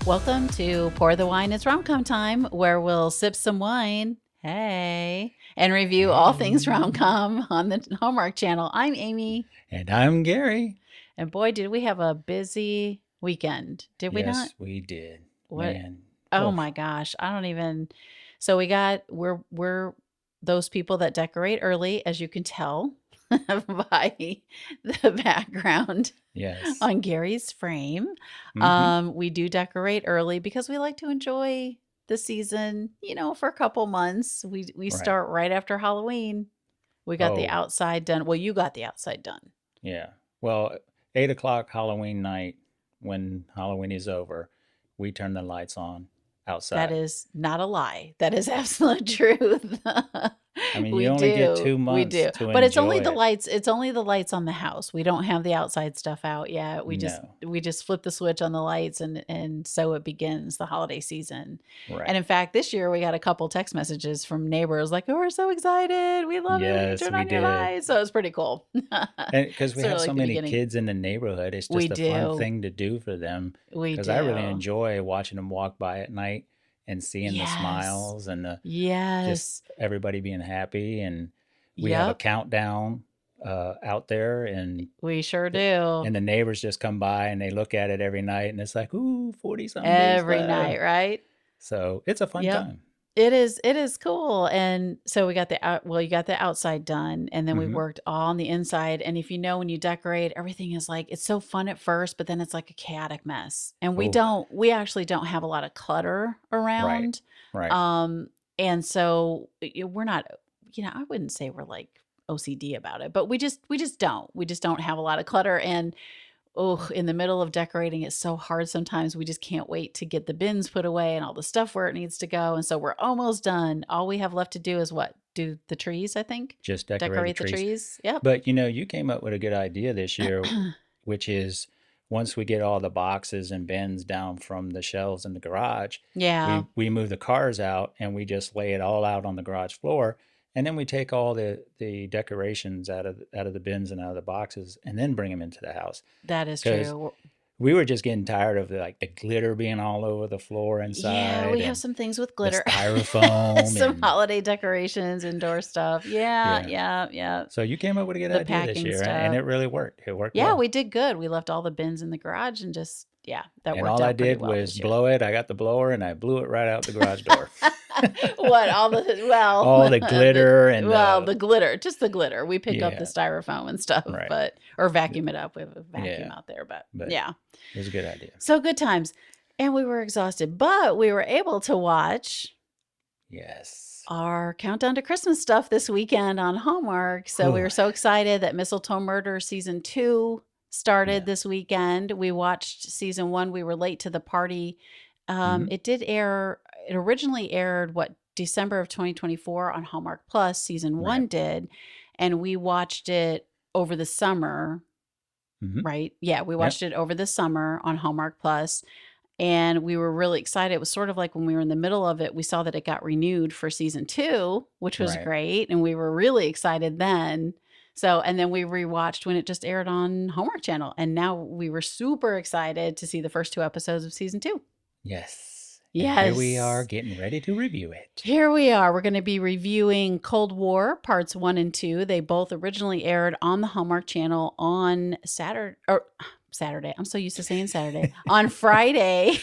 Welcome to Pour the Wine, It's Rom-Com time, where we'll sip some wine, hey, and review all things rom-com on the Hallmark channel. I'm Amy. And I'm Gary. And boy, did we have a busy weekend. Did we not? Yes, we did. What? Man. Oh my gosh. I don't even. So we're those people that decorate early, as you can tell by the background. Yes. On Gary's frame. We do decorate early because we like to enjoy the season, for a couple months. We start right after Halloween. We got the outside done. Well, you got the outside done. Yeah. Well, 8 o'clock Halloween night, when Halloween is over, we turn the lights on outside. That is not a lie. That is absolute truth. I mean, you only get 2 months to enjoy but it's only the lights. It's only the lights on the house. We don't have the outside stuff out yet. We just flip the switch on the lights, and so it begins the holiday season. Right. And in fact, this year we got a couple text messages from neighbors like, "Oh, we're so excited! We love it! Turn on your lights!" So it's pretty cool. Because we have so many kids in the neighborhood, it's just a fun thing to do for them. Because I really enjoy watching them walk by at night and seeing the smiles and just everybody being happy. And we have a countdown out there, and we sure do. And the neighbors just come by and they look at it every night, and it's like, ooh, 40-something every night, right? So it's a fun time. It is cool. And so we got you got the outside done, and then we worked all on the inside. And if when you decorate, everything is like, it's so fun at first, but then it's like a chaotic mess. And we actually don't have a lot of clutter around. Right. And so we're not, I wouldn't say we're like OCD about it, but we just don't have a lot of clutter. And in the middle of decorating, it's so hard sometimes. We just can't wait to get the bins put away and all the stuff where it needs to go. And so we're almost done. All we have left to do is what? Do the trees, I think. Just decorate the trees. Yep. But you came up with a good idea this year, which is once we get all the boxes and bins down from the shelves in the garage, we move the cars out and we just lay it all out on the garage floor. And then we take all the decorations out of the bins and out of the boxes, and then bring them into the house. That is true. We were just getting tired of the glitter being all over the floor inside. Yeah, we have some things with glitter, the styrofoam, some holiday decorations, indoor stuff. Yeah. So you came up with a good idea this year, and it really worked. It worked. Yeah, well. We did good. We left all the bins in the garage and just that worked out. And all I did was blow it. I got the blower and I blew it right out the garage door. What? All the glitter and the glitter, just the glitter. We pick up the styrofoam and stuff, or vacuum it up. We have a vacuum out there, but yeah, it was a good idea. So good times, and we were exhausted, but we were able to watch. Yes. Our countdown to Christmas stuff this weekend on Hallmark. So we were so excited that Mistletoe Murder season 2 started this weekend. We watched season 1. We were late to the party. It did air. It originally aired December of 2024 on Hallmark Plus. Season 1 did, and we watched it over the summer. Right? Yeah, we watched it over the summer on Hallmark Plus, and we were really excited. It was sort of like when we were in the middle of it, we saw that it got renewed for season 2, which was great, and we were really excited then. So, and then we rewatched when it just aired on Hallmark Channel, and now we were super excited to see the first 2 episodes of season 2. Yes. Yes. And here we are getting ready to review it. Here we are. We're going to be reviewing Cold War parts 1 and 2. They both originally aired on the Hallmark Channel on Saturday. I'm so used to saying Saturday. On Friday,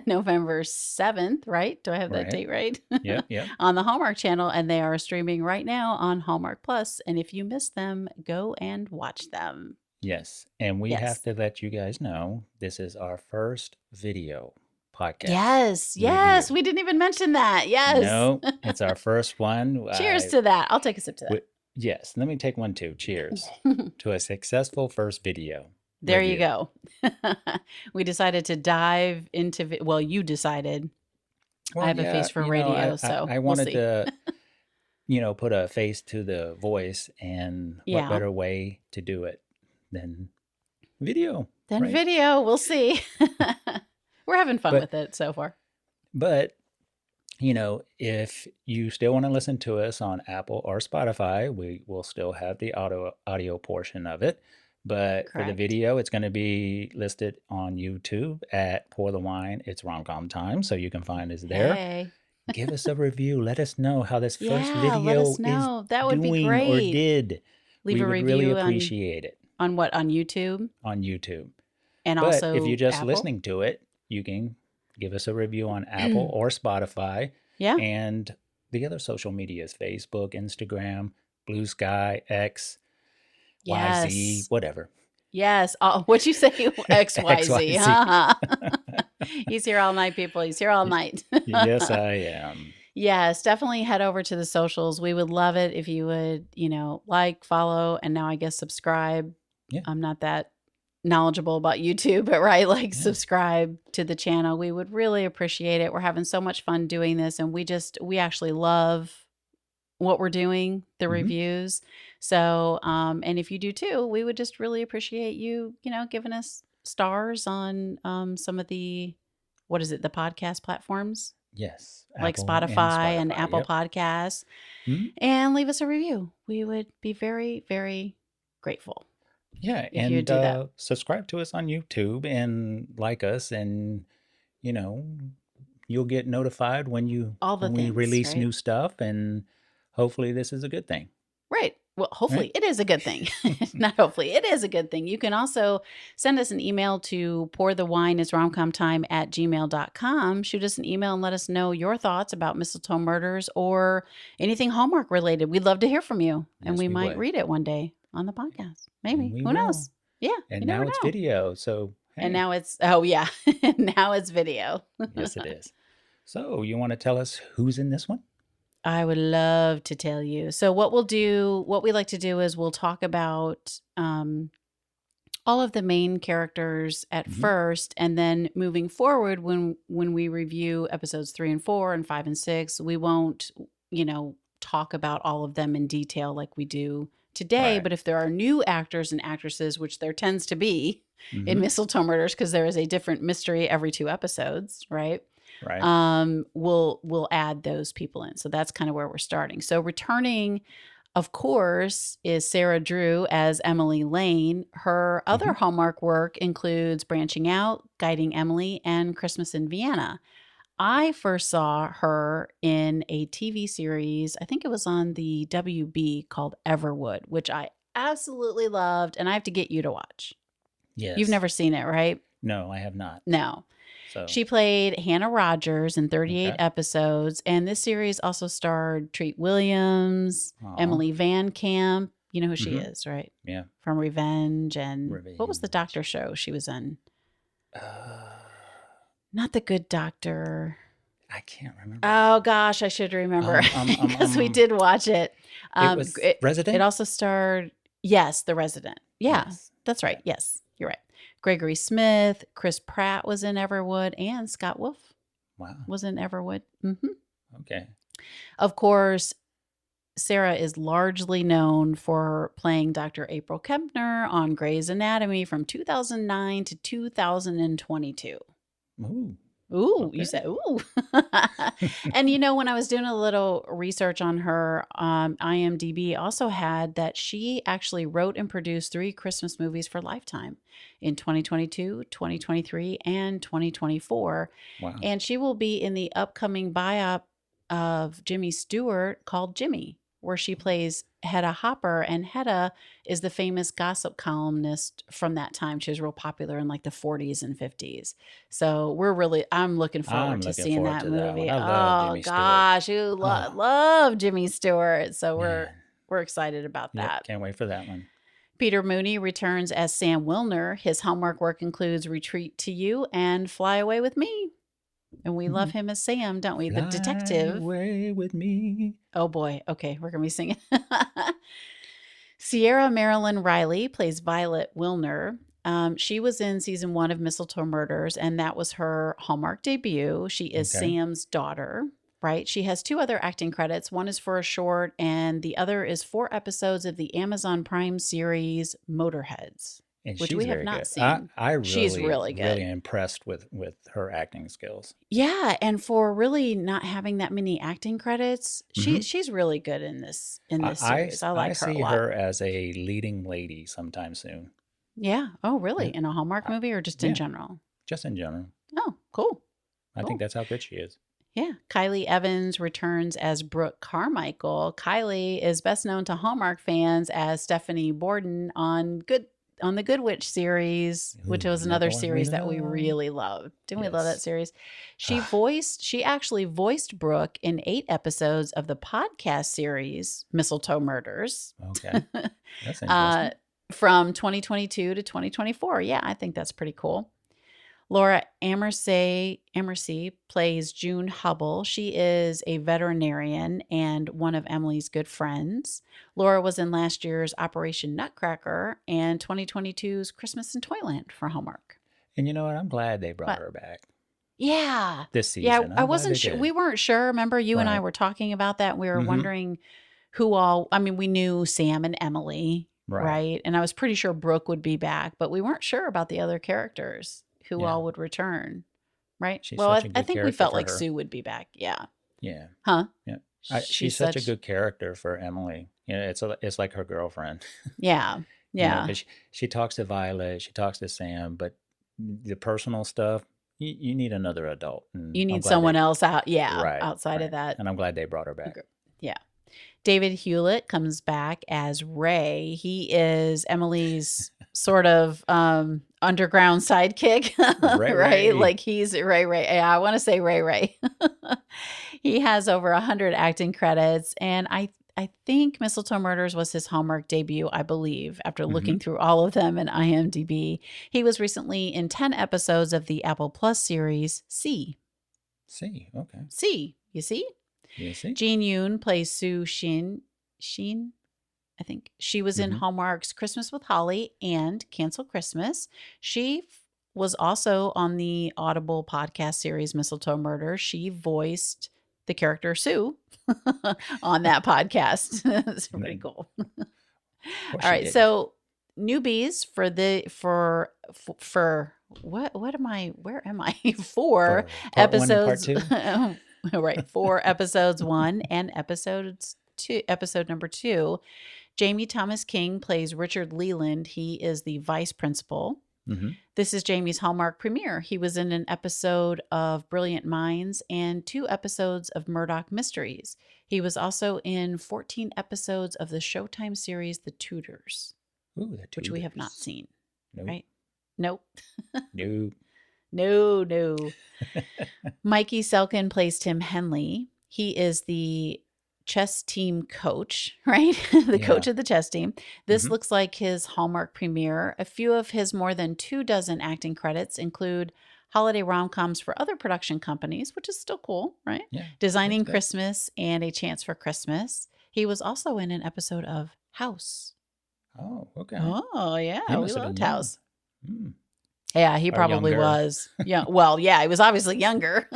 November 7th, right? Do I have that date right? Yeah. On the Hallmark Channel, and they are streaming right now on Hallmark Plus. And if you missed them, go and watch them. Yes. And we have to let you guys know this is our first video podcast. Yes. We didn't even mention that. Yes. No, it's our first one. Cheers to that. I'll take a sip to that. Yes. Let me take one too. Cheers to a successful first video. There you go. We decided to dive into, you decided. Well, I have a face for radio, so I wanted to, put a face to the voice, and what better way to do it than video? Video. We'll see. We're having fun with it so far. But, if you still want to listen to us on Apple or Spotify, we will still have the audio portion of it. But for the Correct. video, it's going to be listed on YouTube at Pour the Wine. It's Rom-Com Time, so you can find us there. Hey. Give us a review. Let us know how this first Yeah, let video us is know. That would be doing or great. did. Leave We a would really review appreciate it. on what? On YouTube? On YouTube. And But also if you're just Apple? listening to it, you can give us a review on Apple or Spotify. Yeah. And the other social medias, Facebook, Instagram, Bluesky, X, Yes. YZ, whatever. Yes. What'd you say? XYZ. XYZ. He's here all night, people. He's here all night. Yes, I am. Yes, definitely head over to the socials. We would love it if you would, like, follow, and now I guess subscribe. Yeah. I'm not that knowledgeable about YouTube, but right, subscribe to the channel. We would really appreciate it. We're having so much fun doing this, and we actually love what we're doing, the reviews. So, and if you do too, we would just really appreciate you, giving us stars on some of the, the podcast platforms? Yes. Like Spotify and Apple Podcasts. And leave us a review. We would be very, very grateful. Yeah. If you do that. Subscribe to us on YouTube and like us, and, you'll get notified when we release new stuff, and hopefully this is a good thing. Right. Well, hopefully it is a good thing. Not hopefully, it is a good thing. You can also send us an email to pourthewineitsrom.bsky.social. Shoot us an email and let us know your thoughts about Mistletoe Murders or anything Hallmark related. We'd love to hear from you. Yes, and we might would. Read it one day on the podcast. Maybe. Who knows? Yeah. And now it's video. So, hey. And now it's, now it's video. Yes, it is. So you want to tell us who's in this one? I would love to tell you. So what we like to do is we'll talk about all of the main characters at first, and then moving forward, when we review episodes 3 and 4 and 5 and 6, we won't, talk about all of them in detail like we do today. Right. But if there are new actors and actresses, which there tends to be in Mistletoe Murders, because there is a different mystery every 2 episodes, right? Right. We'll add those people in. So that's kind of where we're starting. So returning, of course, is Sarah Drew as Emily Lane. Her other Hallmark work includes Branching Out, Guiding Emily, and Christmas in Vienna. I first saw her in a TV series, I think it was on the WB, called Everwood, which I absolutely loved, and I have to get you to watch. Yes. You've never seen it, right? No, I have not. No. So. She played Hannah Rogers in 38 episodes, and this series also starred Treat Williams, Emily Van Camp. You know who she is, right? Yeah. From Revenge, and what was the doctor show she was in? Not The Good Doctor. I can't remember. Oh gosh, I should remember because we did watch it. It was Resident? It also starred, The Resident. Yeah, yes. That's right. Yes, you're right. Gregory Smith, Chris Pratt was in Everwood, and Scott Wolf was in Everwood. Okay. Of course, Sarah is largely known for playing Dr. April Kempner on Grey's Anatomy from 2009 to 2022. Ooh, okay. You said, ooh. And when I was doing a little research on her, IMDb also had that she actually wrote and produced 3 Christmas movies for Lifetime in 2022, 2023, and 2024. Wow. And she will be in the upcoming biop of Jimmy Stewart called Jimmy, where she plays Hedda Hopper. And Hedda is the famous gossip columnist from that time. She was real popular in like the 40s and 50s. So I'm looking forward to seeing that movie. Oh gosh, you love Jimmy Stewart. So we're excited about that. Can't wait for that one. Peter Mooney returns as Sam Wilner. His Hallmark work includes Retreat to You and Fly Away with Me. And we love him as Sam, don't we? The detective. Fly away with me. Oh boy. Okay, we're going to be singing. Sierra Marilyn Riley plays Violet Wilner. She was in season 1 of Mistletoe Murders, and that was her Hallmark debut. She is Sam's daughter, right? She has 2 other acting credits. One is for a short, and the other is 4 episodes of the Amazon Prime series Motorheads. And which we have not seen. She's really good. Really impressed with her acting skills. Yeah, and for really not having that many acting credits, she's really good in this series. I like her a lot. I see her as a leading lady sometime soon. Yeah. Oh, really? Yeah. In a Hallmark movie or just in general? Just in general. Oh, cool. I think that's how good she is. Yeah. Kylie Evans returns as Brooke Carmichael. Kylie is best known to Hallmark fans as Stephanie Borden on the Good Witch series, which was another series that we really loved. Didn't we love that series? She actually voiced Brooke in 8 episodes of the podcast series Mistletoe Murders. Okay. That's interesting. From 2022 to 2024. Yeah, I think that's pretty cool. Laura Amersey plays June Hubble. She is a veterinarian and one of Emily's good friends. Laura was in last year's Operation Nutcracker and 2022's Christmas in Toyland for Hallmark. And you know what? I'm glad they brought her back. Yeah. This season. Yeah, I wasn't sure. We weren't sure. Remember, you and I were talking about that. We were wondering who all, I mean, we knew Sam and Emily, right? And I was pretty sure Brooke would be back, but we weren't sure about the other characters. Who all would return, right? I think we felt like Sue would be back. Yeah. Yeah. Huh? Yeah. She's such a good character for Emily. You know, it's like her girlfriend. Yeah. Yeah. You know, she talks to Violet, she talks to Sam, but the personal stuff, you need another adult. You need someone else out. Yeah. Outside of that. And I'm glad they brought her back. Yeah. David Hewlett comes back as Ray. He is Emily's sort of underground sidekick, right? Like he's Ray. Yeah, I want to say Ray. He has over 100 acting credits, and I think Mistletoe Murders was his Hallmark debut, I believe, after looking through all of them in IMDb. He was recently in 10 episodes of the Apple Plus series C. Okay. C, you see? You see? Jean Yoon plays Sue Sheen, I think. She was in Hallmark's Christmas with Holly and Cancel Christmas. She was also on the Audible podcast series Mistletoe Murder. She voiced the character Sue on that podcast. It's pretty cool. All right, so newbies for what am I? Where am I? 4 episodes. Part 2. Right, 4 episodes 1 and episode number 2. Jamie Thomas King plays Richard Leland. He is the vice principal. This is Jamie's Hallmark premiere. He was in an episode of Brilliant Minds and 2 episodes of Murdoch Mysteries. He was also in 14 episodes of the Showtime series The Tudors, which we have not seen. Right? Nope. No. Mikey Selkin plays Tim Henley. He is the chess team coach, right? The coach of the chess team. This looks like his Hallmark premiere. A few of his more than 24 acting credits include holiday rom-coms for other production companies, which is still cool, right? Yeah, Designing Christmas and A Chance for Christmas. He was also in an episode of House. Oh, okay. Oh, yeah. We loved House. Yeah, he probably was. Yeah. Well, yeah, he was obviously younger.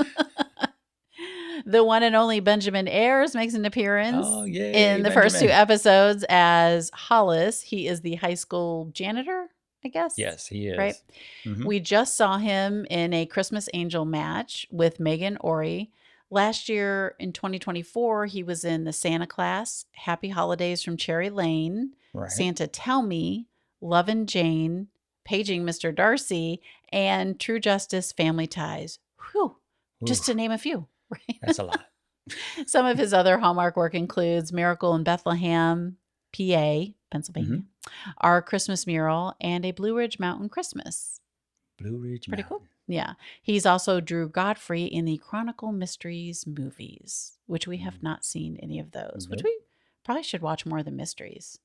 The one and only Benjamin Ayres makes an appearance in the first 2 episodes as Hollis. He is the high school janitor, I guess. Yes, he is. Right? We just saw him in a Christmas Angel match with Megan Ori. Last year in 2024, he was in The Santa Class, Happy Holidays from Cherry Lane, Santa Tell Me, Love and Jane, Paging Mr. Darcy, and True Justice Family Ties. Whew. Just to name a few. Right? That's a lot. Some of his other Hallmark work includes Miracle in Bethlehem, PA, Pennsylvania, Our Christmas Mural, and A Blue Ridge Mountain Christmas. Pretty cool. Yeah. He's also Drew Godfrey in the Chronicle Mysteries movies, which we have not seen any of those, which we probably should watch more of the mysteries.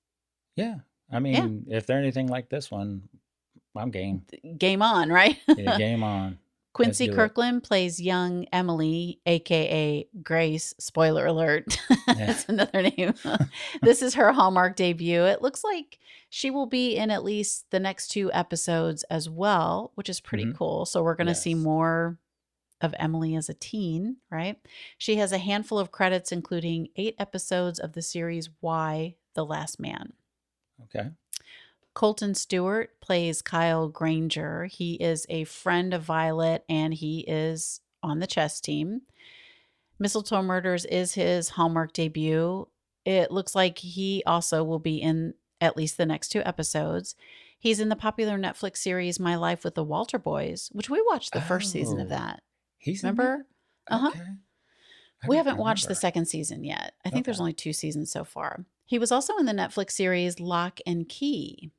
Yeah. I mean, if they're anything like this one, I'm game. Game on, right? Yeah, game on. Quincy Kirkland plays young Emily, a.k.a. Grace. Spoiler alert. That's another name. This is her Hallmark debut. It looks like she will be in at least the next 2 episodes as well, which is pretty cool. So we're going to see more of Emily as a teen, right? She has a handful of credits, including 8 episodes of the series Why, The Last Man. Okay. Colton Stewart plays Kyle Granger. He is a friend of Violet, and he is on the chess team. Mistletoe Murders is his Hallmark debut. It looks like he also will be in at least the next 2 episodes. He's in the popular Netflix series My Life with the Walter Boys, which we watched the first season of that. He's Remember? Okay. We haven't watched the second season yet. I think there's only 2 seasons so far. He was also in the Netflix series Lock and Key.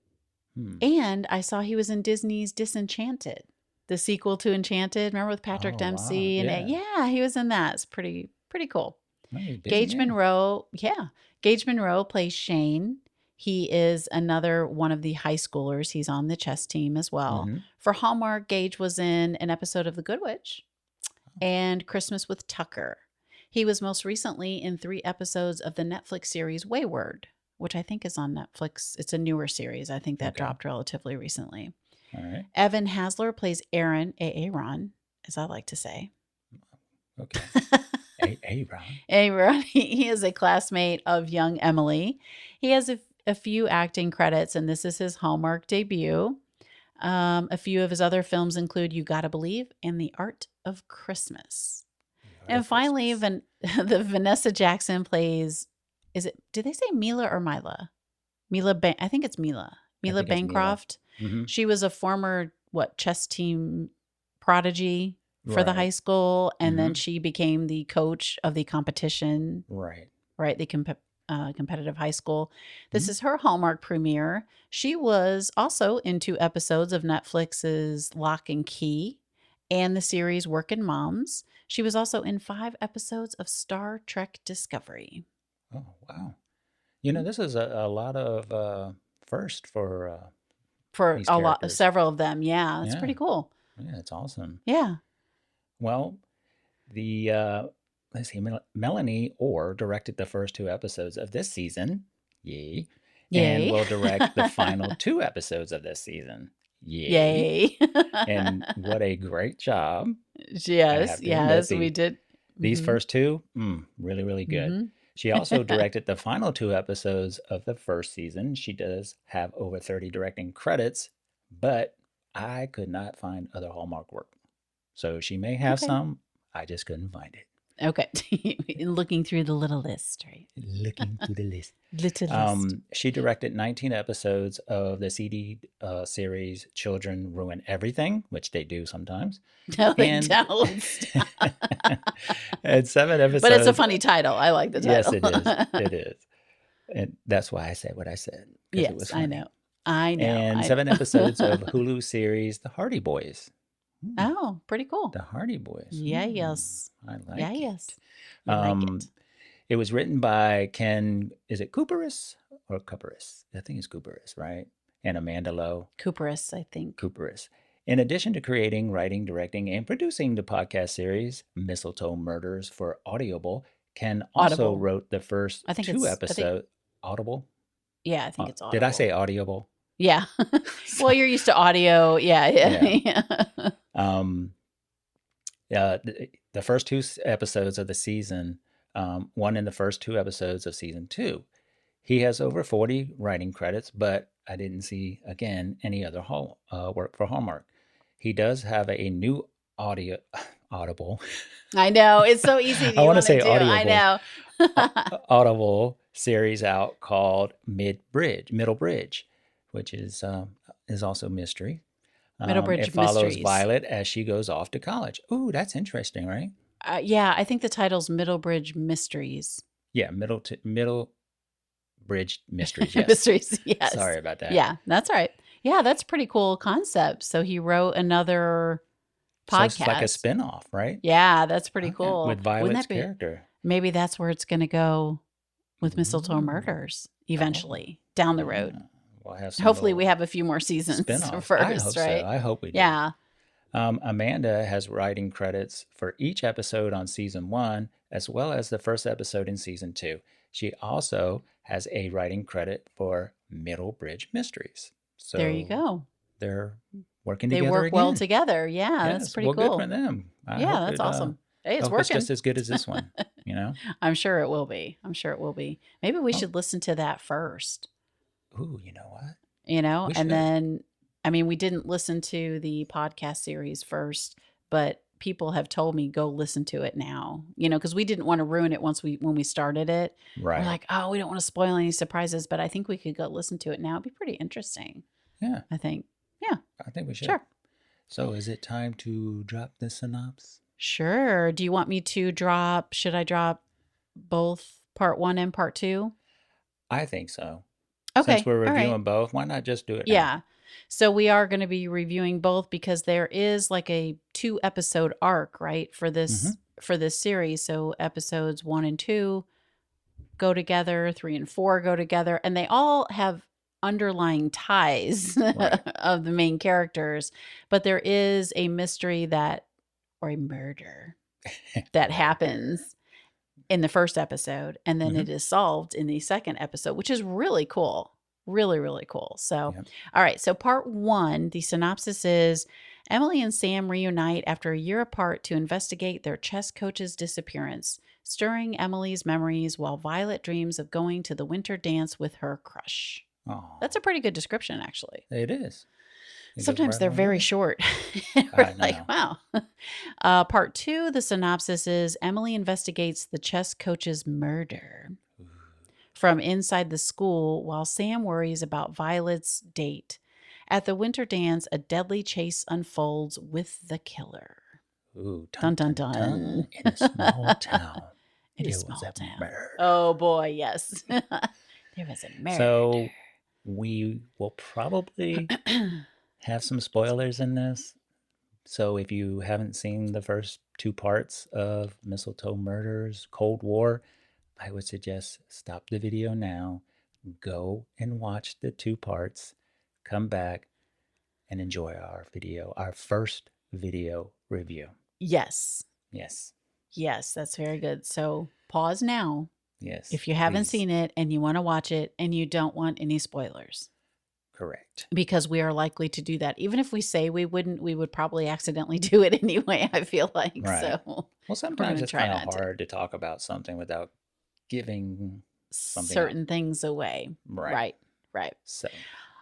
And I saw he was in Disney's Disenchanted, the sequel to Enchanted. Remember with Patrick Dempsey? Wow. And he was in that. It's pretty cool. Gage Monroe. Gage Monroe plays Shane. He is another one of the high schoolers. He's on the chess team as well. For Hallmark, Gage was in an episode of The Good Witch and Christmas with Tucker. He was most recently in 3 episodes of the Netflix series Wayward, which I think is on Netflix. It's a newer series. I think that dropped relatively recently. All right. Evan Hasler plays Aaron, Aaron, as I like to say. Okay. Aaron. Aaron. He is a classmate of young Emily. He has a few acting credits, and this is his Hallmark debut. A few of his other films include You Gotta Believe and The Art of Christmas. And finally, the Vanessa Jackson plays, did they say Mila or Mila? I think it's Mila. Mila Bancroft. She was a former, chess team prodigy for the high school. And then she became the coach of the competition. Right. The competitive high school. This is her Hallmark premiere. She was also in 2 episodes of Netflix's Lock and Key and the series Workin' Moms. She was also in 5 episodes of Star Trek Discovery. Oh, wow. This is a lot of first for several of them. Yeah, that's pretty cool. Yeah, it's awesome. Yeah. Well, let's see, Melanie Orr directed the first 2 episodes of this season. Yay. And will direct the final 2 episodes of this season. Yay. And what a great job. Yes, we did. These first 2, really, really good. She also directed the final 2 episodes of the first season. She does have over 30 directing credits, but I could not find other Hallmark work. So she may have some. I just couldn't find it. Okay. Looking through the little list, right? Looking through the list. Little list. She directed 19 episodes of the CD series Children Ruin Everything, which they do sometimes. No, they don't. And 7 episodes. But it's a funny title. I like the title. Yes, it is. It is. And that's why I said what I said. Yes, it was I know. And 7 episodes of Hulu series The Hardy Boys. Oh, pretty cool. The Hardy Boys. Yes. I like it. Yes. It was written by Ken, is it Cooperis or Cooperis? I think it's Cooperis, right? And Amanda Lowe. Cooperis, I think. Cooperis. In addition to creating, writing, directing, and producing the podcast series Mistletoe Murders for Audible, Ken also wrote the first 2 episodes. Audible? Yeah, I think it's Audible. Did I say audible? Yeah. Well, you're used to audio. Yeah. The first 2 episodes of the season, one in the first 2 episodes of season 2. He has over 40 writing credits, but I didn't see, again, any other work for Hallmark. He does have a new Audible. I know. It's so easy to I want to say audible. I know. Audible series out called Middle Bridge, which is also mystery. Middlebridge It follows Mysteries. Violet as she goes off to college. Ooh, that's interesting, right? Yeah, I think the title's Middlebridge Mysteries. Yeah, Middlebridge Mysteries. Yes. Mysteries. Yes. Sorry about that. Yeah, that's all right. Yeah, that's a pretty cool concept. So he wrote another podcast. So it's like a spinoff, right? Yeah, that's pretty cool. With Violet's character. Maybe that's where it's going to go with Mistletoe Murders eventually down the road. We'll have hopefully we have a few more seasons first, right? I hope we do. Yeah. Amanda has writing credits for each episode on season 1, as well as the first episode in season 2. She also has a writing credit for Middlebridge Mysteries. So there you go. They're working together. They work again. well together. Yeah, that's pretty cool. Good for them. That's awesome. Hey, it's working. It's just as good as this one, I'm sure it will be. Maybe we should listen to that first. Ooh, you know what? And then, we didn't listen to the podcast series first, but people have told me go listen to it now, because we didn't want to ruin it when we started it. Right. We're like, oh, we don't want to spoil any surprises, but I think we could go listen to it now. It'd be pretty interesting. Yeah. I think. Yeah. I think we should. Sure. So is it time to drop the synopsis? Sure. Do you want me to should I drop both part 1 and part 2? I think so. Okay. Since we're All right. reviewing both, why not just do it now? Yeah. So we are going to be reviewing both because there is like a 2-episode arc, right, for this series. So episodes 1 and 2 go together, 3 and 4 go together, and they all have underlying ties Right. of the main characters, but there is a mystery or a murder that happens in the first episode, and then it is solved in the second episode, which is really cool. Really, really cool. So, all right. So part 1, the synopsis is Emily and Sam reunite after a year apart to investigate their chess coach's disappearance, stirring Emily's memories while Violet dreams of going to the winter dance with her crush. Oh, That's a pretty good description, actually. It is. Sometimes they're very short. We're like, wow. Part 2, the synopsis is Emily investigates the chess coach's murder from inside the school while Sam worries about Violet's date. At the winter dance, a deadly chase unfolds with the killer. Ooh, dun, dun, dun, dun. In a small town. It was a town. Murder. Oh, boy, yes. There was a murder. So we will probably have some spoilers in this. So if you haven't seen the first 2 parts of Mistletoe Murders, Cold War, I would suggest stop the video now, go and watch the 2 parts, come back and enjoy our first video review. Yes. Yes. Yes, that's very good. So pause now. Yes. If you haven't seen it and you want to watch it and you don't want any spoilers. Correct. Because we are likely to do that. Even if we say we wouldn't, we would probably accidentally do it anyway, I feel like. Right. So well, sometimes it's kind of hard to talk about something without giving certain things away. Right. So,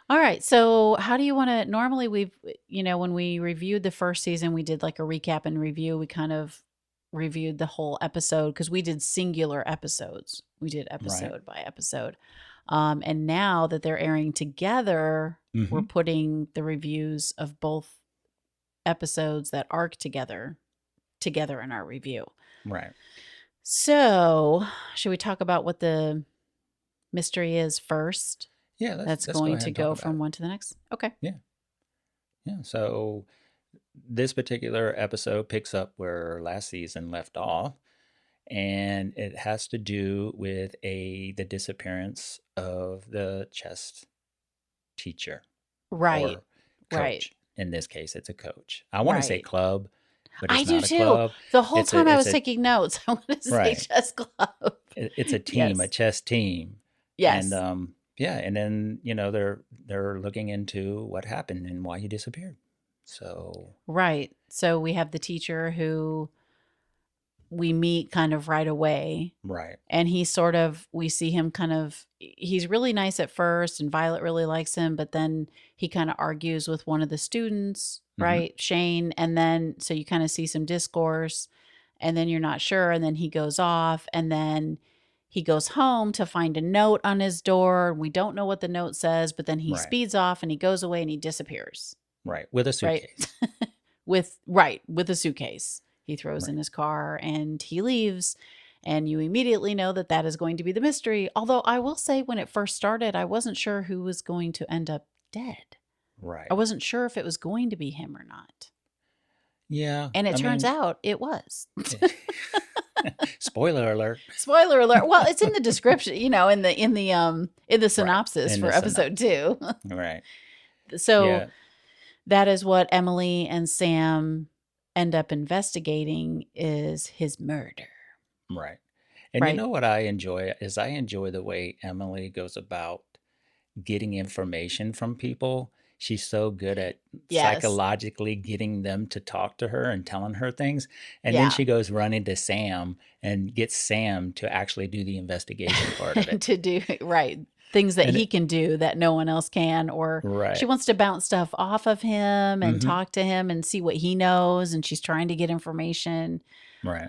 all right. So how do you want to, normally when we reviewed the first season, we did like a recap and review. We kind of reviewed the whole episode because we did singular episodes. We did episode by episode. And now that they're airing together, we're putting the reviews of both episodes that arc together in our review. Right. So, should we talk about what the mystery is first? Yeah, that's going to go from one to the next. Okay. Yeah. So this particular episode picks up where last season left off, and it has to do with the disappearance of the chess teacher, right? Or coach. Right. In this case, it's a coach. I want to say club. But it's I do not a too. club. The whole time I was taking notes, I want to say chess club. It's a team, a chess team. Yes. And and then they're looking into what happened and why he disappeared. So right. So we have the teacher who we meet kind of right away. Right. And we see him he's really nice at first and Violet really likes him, but then he kind of argues with one of the students, right? Shane. And then, so you kind of see some discourse and then you're not sure. And then he goes off and then he goes home to find a note on his door. We don't know what the note says, but then he speeds off and he goes away and he disappears. Right. With a suitcase. Right. With a suitcase. He throws in his car and he leaves. And you immediately know that is going to be the mystery. Although I will say when it first started, I wasn't sure who was going to end up dead. Right. I wasn't sure if it was going to be him or not. Yeah. And it turns out it was. Spoiler alert. Spoiler alert. Well, it's in the description, in the synopsis for episode 2. Right. So that is what Emily and Sam end up investigating is his murder. Right. And you know what I enjoy is I enjoy the way Emily goes about getting information from people. She's so good at psychologically getting them to talk to her and telling her things. And then she goes running to Sam and gets Sam to actually do the investigation part of it. To do, things that he can do that no one else can. Or she wants to bounce stuff off of him and talk to him and see what he knows. And she's trying to get information. Right.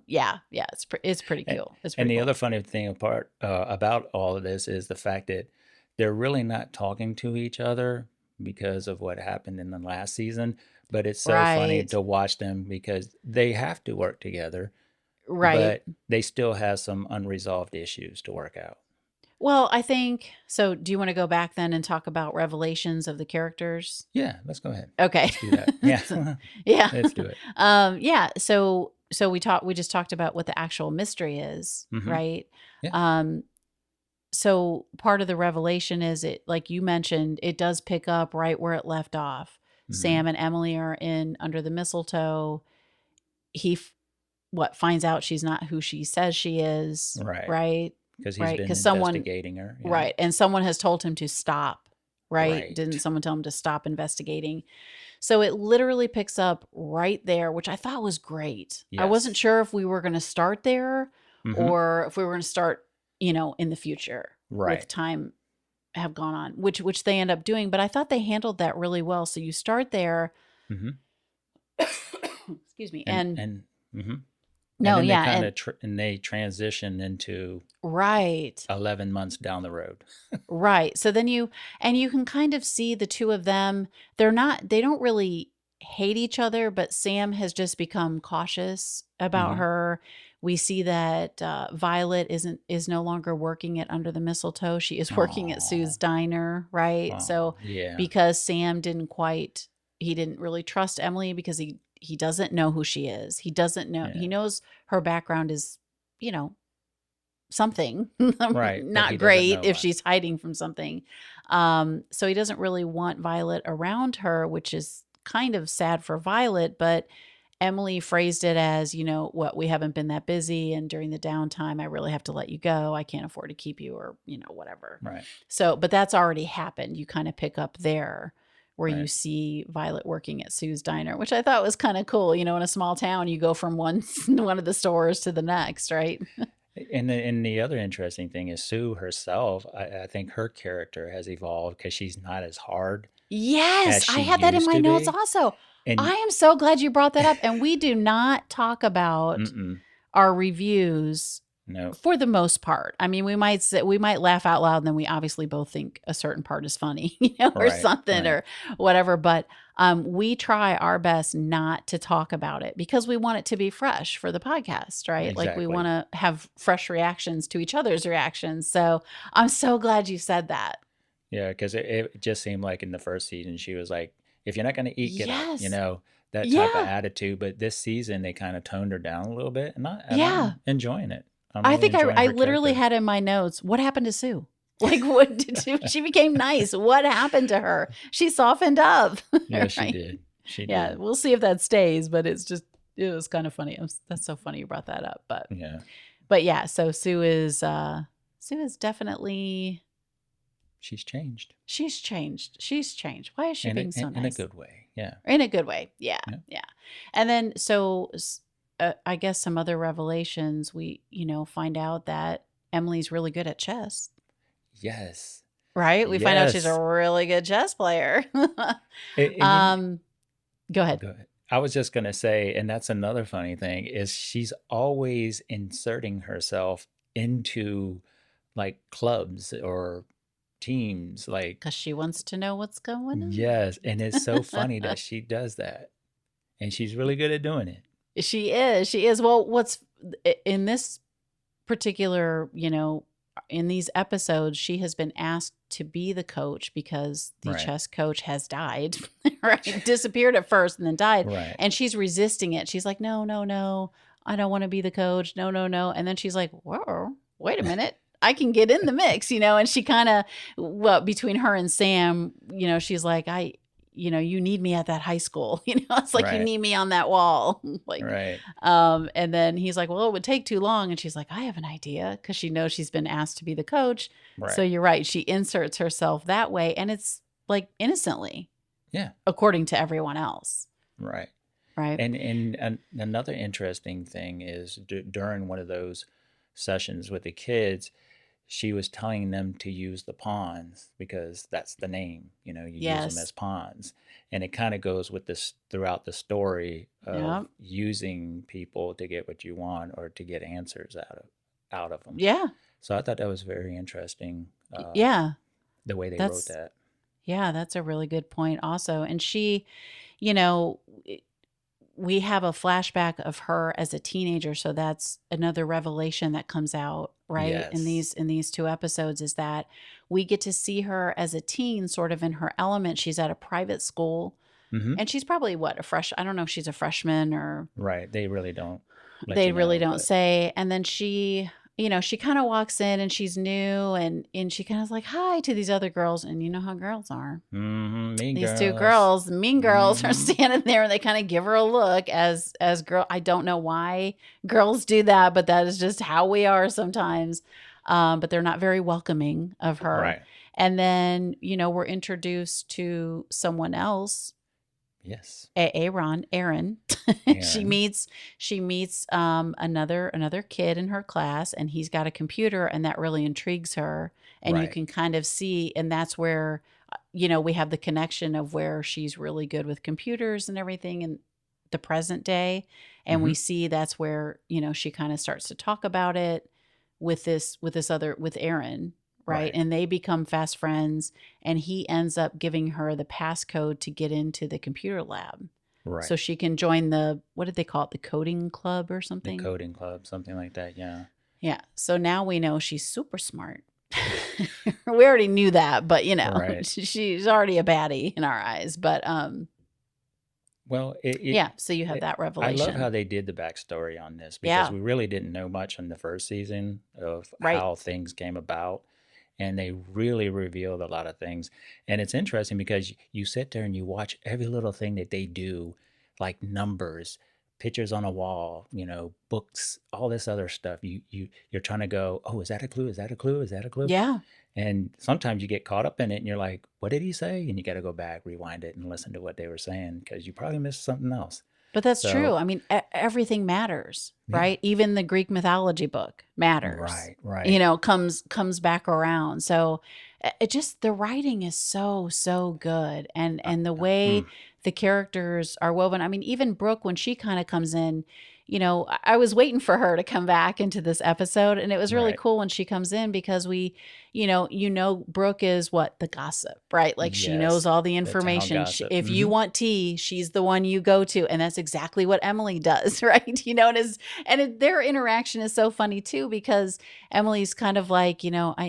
It's pretty cool. And the other funny thing about all of this is the fact that they're really not talking to each other, because of what happened in the last season. But it's so funny Right. to watch them because they have to work together, Right. but they still have some unresolved issues to work out. Well, I think so. Do you want to go back then and talk about revelations of the characters? Yeah, let's go ahead. Okay. Let's do that. Yeah. Yeah. Let's do it. Yeah. So we just talked about what the actual mystery is, Mm-hmm. right? Yeah. So part of the revelation is it, like you mentioned, it does pick up right where it left off. Mm-hmm. Sam and Emily are in under the mistletoe. He finds out she's not who she says she is, Right. right? Because he's Right, been 'cause someone investigating her. Yeah. right, and someone has told him to stop, right? Right. Didn't someone tell him to stop investigating? So it literally picks up right there, which I thought was great. I wasn't Yes. sure if we were gonna start there Mm-hmm. or if we were gonna start, in the future with Right. time have gone on, which they end up doing, but I thought they handled that really well. So you start there. Mm-hmm. Excuse me. And mm-hmm. And No, then they yeah, kind and of they transition into right. 11 months down the road. Right. So then you can kind of see the two of them. They don't really hate each other, but Sam has just become cautious about Mm-hmm. her. We see that Violet is no longer working at Under the Mistletoe. She is working at Sue's Aw. diner, right? So Yeah. because Sam he didn't really trust Emily because he doesn't know who she is. He doesn't know. He Yeah. knows her background is, something Right. But not he doesn't great know if what. she's hiding from something. So he doesn't really want Violet around her, which is kind of sad for Violet, but Emily phrased it as, what, we haven't been that busy, and during the downtime I really have to let you go. I can't afford to keep you, or whatever. Right. So, but that's already happened. You kind of pick up there where you Right. see Violet working at Sue's diner, which I thought was kind of cool. In a small town, you go from one of the stores to the next, right? And the other interesting thing is Sue herself. I think her character has evolved because she's not as hard as Yes, I she had that in used my to notes be. also. And I am so glad you brought that up. And we do not talk about mm-mm, our reviews no. for the most part. I mean, we might laugh out loud, and then we obviously both think a certain part is funny, or Right. something, Right. or whatever. But we try our best not to talk about it because we want it to be fresh for the podcast, right? Like we Exactly. want to have fresh reactions to each other's reactions. So I'm so glad you said that. Yeah, because it just seemed like in the first season she was like, "If you're not going to eat, get up," Yes. that type of Yeah. attitude. But this season they kind of toned her down a little bit, and Yeah. I'm enjoying it. I'm I really think enjoying I her literally character. had in my notes, what happened to Sue? Like, what did she became nice? What happened to her? She softened up. Yeah, she Right? did. She Yeah, did. we'll see if that stays, but it was kind of funny. That's so funny you brought that up. Yeah, But yeah, so Sue is definitely she's changed she's changed. She's changed. Why is she being so nice? in a good way. Yeah. In a good way. Yeah. Yeah. Yeah. And then, so I guess some other revelations, we, find out that Emily's really good at chess, Yes. right? We find out she's a Yes. really good chess player. And Go ahead. go ahead. I was just gonna say, and that's another funny thing, is she's always inserting herself into like clubs or teams, like Because she wants to know what's going on. yes, and it's so funny that she does that, and she's really good at doing it. She is. She is. Well, what's in this particular, in these episodes, she has been asked to be the coach because the Right. chess coach has died, right? Disappeared at first and then died. Right. And she's resisting it. She's like, no, no, no, I don't want to be the coach. No, no, no. And then she's like, whoa, wait a minute. I can get in the mix, and she kind of, between her and Sam, she's like, you need me at that high school. It's like, you Right. need me on that wall. Like, Right. and then he's like, well, it would take too long. And she's like, I have an idea, because she knows she's been asked to be the coach. Right. So you're right. She inserts herself that way. And it's like innocently, Yeah. according to everyone else. Right. Right. And another interesting thing is during one of those sessions with the kids, she was telling them to use the pawns because that's the name, you use Yes. them as pawns. And it kind of goes with this throughout the story of Yep. using people to get what you want or to get answers out of them. Yeah. So I thought that was very interesting. Yeah. The way they That's- wrote that. Yeah, that's a really good point also. And she, you know, we have a flashback of her as a teenager, so that's another revelation that comes out, right? In Yes. these two episodes, is that we get to see her as a teen, sort of in her element. She's at a private school, Mm-hmm. and she's probably what, I don't know if she's a freshman or Right. They really don't let they you really know, don't but say. And then she, she kind of walks in and she's new, and she kind of like hi to these other girls, and you know how girls are. Mean These two Girls. girls, mean girls, are Mm-hmm. standing there, and they kind of give her a look as girl. I don't know why girls do that, but that is just how we are sometimes. But they're not very welcoming of her. Right. And then we're introduced to someone else, Yes. Aaron. she Aaron. meets another kid in her class, and he's got a computer, and that really intrigues her. And you Right. can kind of see, and that's where we have the connection of where she's really good with computers and everything in the present day. And Mm-hmm. we see that's where she kind of starts to talk about it with Aaron, right? Right. And they become fast friends, and he ends up giving her the passcode to get into the computer lab so Right. she can join the, what did they call it, the coding club or The something. coding club, something like that. Yeah. Yeah, so now we know she's super smart. We already knew that, but Right. she's already a baddie in our eyes. But Well, yeah, so you have that I love how revelation. they did the backstory on this because Yeah, we really didn't know much in the first season of right. how things came about. And they really revealed a lot of things. And it's interesting because you sit there and you watch every little thing that they do, like numbers, pictures on a wall, books, all this other stuff. You're trying to go, oh, is that a clue? Is that a clue? Is that a clue? Yeah. And sometimes you get caught up in it and you're like, what did he say? And you got to go back, rewind it, and listen to what they were saying because you probably missed something else. But that's true. So, I mean, everything matters, yeah. right? Even the Greek mythology book matters. Right, right. Comes back around. So it just, the writing is so good, and the way Mm, the characters are woven. I mean, even Brooke, when she kind of comes in, I was waiting for her to come back into this episode, and it was really right. cool when she comes in because we, Brooke is what, the gossip, right? Like she knows Yes. all the The town information. gossip. If you want tea, she's the one you go to, and that's exactly what Emily does, right? Their interaction is so funny too because Emily's kind of like,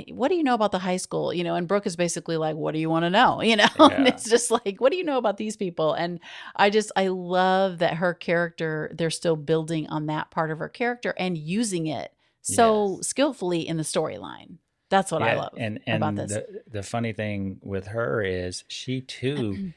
what do you know about the high school? And Brooke is basically like, what do you want to know? And Yeah. it's just like, what do you know about these people? And I love that her character, they're still building on that part of her character and using it so Yes. skillfully in the storyline. That's what I Yeah, love and about and this. the funny thing with her is she too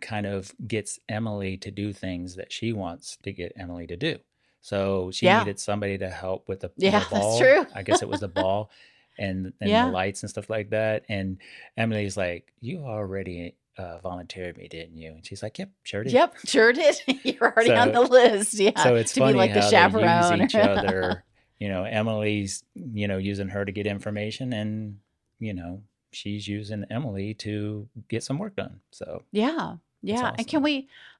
kind of gets Emily to do things that she wants to get Emily to do. So she Yeah. needed somebody to help with the Yeah, that's ball. true. I guess it was the ball and the Yeah. lights and stuff like that. And Emily's like, "You already volunteered me, didn't you?" And she's like, "Yep, sure did." Yep, sure did. You're already on So the list. Yeah, so it's to be funny like the how they use chaperone. each other. Emily's, using her to get information and, you know, she's using Emily to get some work done. So Yeah. it's Yeah. And can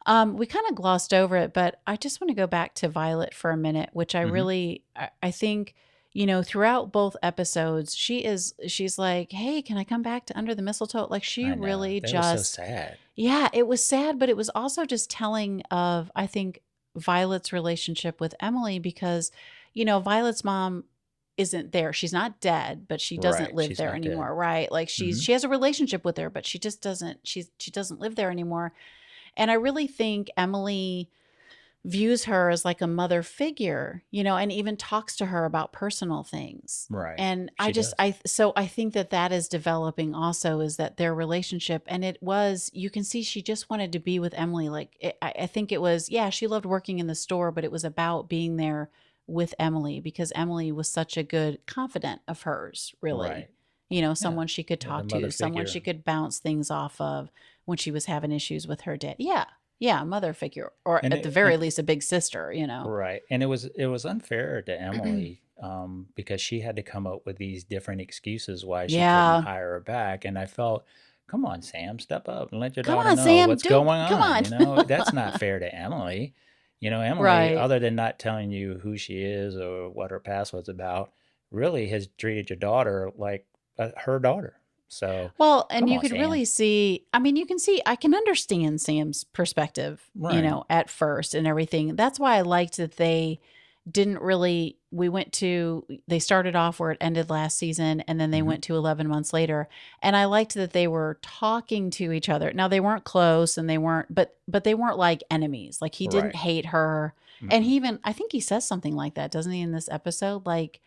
awesome. we kind of glossed over it, but I just want to go back to Violet for a minute, which Hmm. I think, throughout both episodes, she's like, hey, can I come back to Under the Mistletoe? Like she I know. really That was so just, sad. yeah, it was sad, but it was also just telling of, I think, Violet's relationship with Emily because, Violet's mom isn't there. She's not dead, but she doesn't Right. live She's there not dead. anymore, right? Like Hmm. she has a relationship with her, but she just doesn't she doesn't live there anymore. And I really think Emily views her as like a mother figure, and even talks to her about personal things. Right. And She does. I think that is developing also, is that their relationship, and you can see she just wanted to be with Emily. Like I think it was, yeah, she loved working in the store, but it was about being there with Emily because Emily was such a good confidant of hers, really. Right. Yeah. Someone she could Yeah. The talk to, mother someone she figure. could bounce things off of when she was having issues with her dad. Yeah. Yeah, a mother figure, or And at the it, very and least, a big sister. right. And it was unfair to Emily because she had to come up with these different excuses why she couldn't Yeah. hire her back. And I felt, come on, Sam, step up and let your Come daughter on, know Sam. what's going Come on. on. That's not fair to Emily. Emily, Right. other than not telling you who she is or what her past was about, really has treated your daughter like her daughter. So, well, and come you on, could Sam. really see, I mean, I can understand Sam's perspective, Right. at first and everything. That's why I liked that they didn't really, they started off where it ended last season and then they Mm-hmm. went to 11 months later. And I liked that they were talking to each other. Now they weren't close and they weren't, but they weren't like enemies. Like he didn't Right. hate her. And Mm-mm. he even, I think he says something like that, doesn't he, in this episode? Like,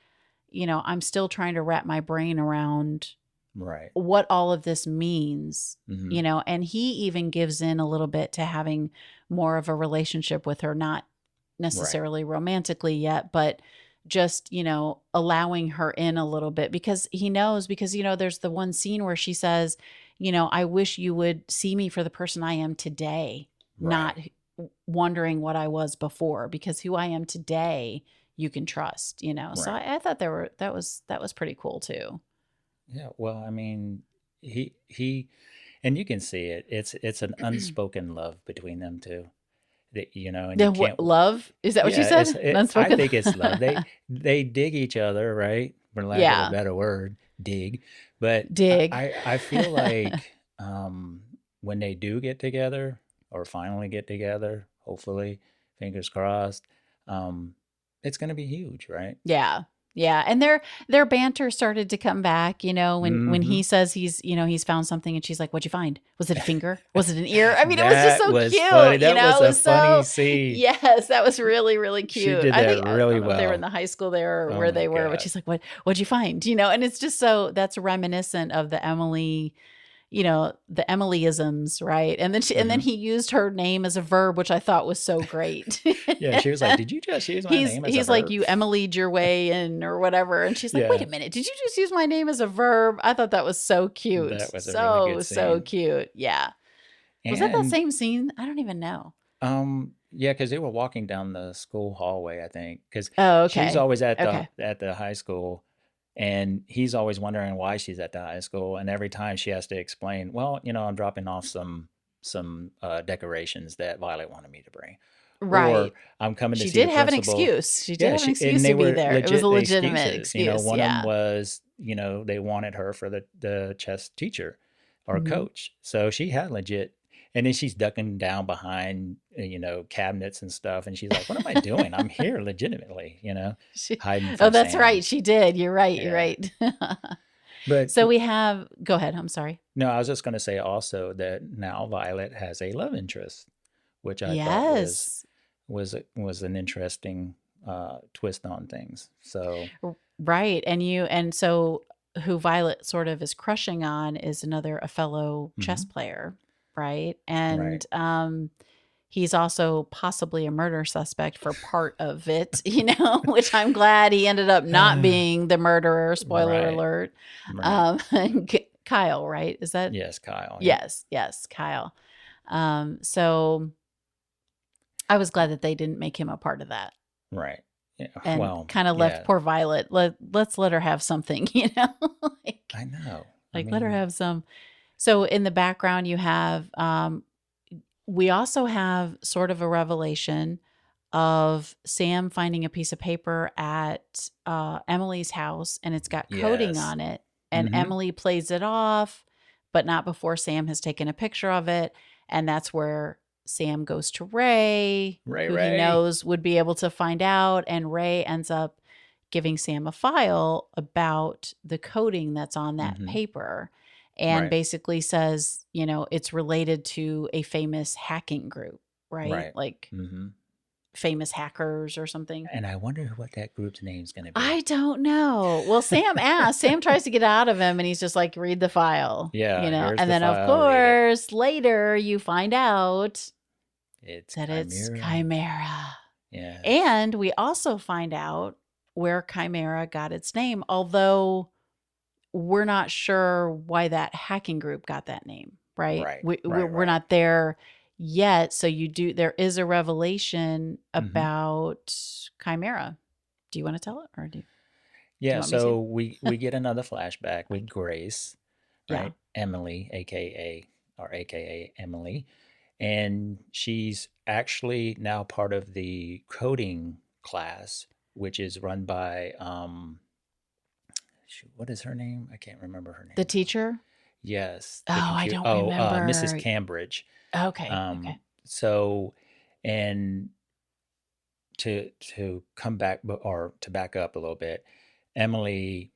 I'm still trying to wrap my brain around Right. what all of this means, Mm-hmm. and he even gives in a little bit to having more of a relationship with her, not Right. necessarily romantically yet, but just, allowing her in a little bit because he knows, because, there's the one scene where she says, I wish you would see me for the person I am today, Right. not wondering what I was before, because who I am today, you can trust, So Right. I thought that was pretty cool too. Yeah. Well, I mean, he, and you can see it. It's an unspoken love between them two. That, and you The what, can't. love? Is that what you Yeah, said? I Unspoken. think it's love. They dig each other, right? For lack of a Yeah. better word, dig. But Dig. I feel like when they do get together or finally get together, hopefully, fingers crossed, um, it's going to be huge, right? Yeah. Yeah. And their banter started to come back, when Mm-hmm. he says he's found something and she's like, "What'd you find? Was it a finger? Was it an ear?" I mean, it was just That so was funny. cute, That was It a was funny so, scene. yes, that was really, really She cute. did that I really don't know if they were in well. the high school there or Oh where my they were, but God. she's like, what'd you find? And it's just that's reminiscent of the Emily, the Emilyisms, right? And then Hmm. he used her name as a verb, which I thought was so great. Yeah, she was like, "Did you just use my he's name as a he's like, verb?" "You Emily'd your way in," or whatever, and she's like, "Wait Yeah, a minute, did you just use my name as a verb?" I thought that was so cute, that was a really so good so scene. cute. Yeah, was that And same scene? I don't even know. yeah, because they were walking down the school hallway, I think, because Oh, she's okay, always at the okay. high school, and he's always wondering why she's at the high school, and every time she has to explain, well, I'm dropping off some decorations that Violet wanted me to bring, or Right. I'm coming to She see did the have an principal. excuse. She did Yeah, have an and excuse they to be were there. It was a legit legitimate excuses. excuse. One of them Yeah. was, they wanted her for the chess teacher or Hmm. coach, so she had legit. And then she's ducking down behind, cabinets and stuff, and she's like, "What am I doing? I'm here legitimately, She, hiding oh, from that's right. Sam." She did. You're right. You're Yeah, right. but So we have. Go ahead. I'm sorry. no, I was just going to say also that now Violet has a love interest, which I thought Yes. was an interesting twist on things. So, Right. And so who Violet sort of is crushing on is a fellow chess mhm, player, right? right, And he's also possibly a murder suspect for part of it, which I'm glad he ended up not being the murderer, spoiler right, alert. right. Kyle, right? Is that? Yes, Kyle. Yep. Yes, yes, Kyle. So I was glad that they didn't make him a part of that Right. Yeah. and Well, kind of left yeah. poor Violet. Let's let her have something, like I know. I let her mean, have some. So in the background, you have we also have sort of a revelation of Sam finding a piece of paper at Emily's house, and it's got coding yes. on it, and Mm-hmm. Emily plays it off, but not before Sam has taken a picture of it, and that's where Sam goes to Ray, Ray who he Ray. knows would be able to find out, and Ray ends up giving Sam a file about the coding that's on that Mm-hmm. paper and Right. basically says, it's related to a famous hacking group, right? Right. Like Mm-hmm. famous hackers or something. And I wonder what that group's name's going to I be. don't know. Well, Sam tries to get out of him and he's just like, read the file, Yeah, here's and the then of file. Read it. course, later you find out It's that it's Chimera. Chimera. Yes. And we also find out where Chimera got its name, although we're not sure why that hacking group got that name, right? Right. We're, Right. we're Right. not there yet. So there is a revelation Mm-hmm. about Chimera. Do you want to tell it or do you Yeah. want me to? So we get another flashback with Grace, Yeah. right? Emily, aka Emily, and she's actually now part of the coding class, which is run by shoot, what is her name? I can't remember her The name now. teacher? Yes, Oh, the I computer. don't Oh, Mrs. remember. Cambridge. Okay, okay. So, and to come back or to back up a little bit, Emily,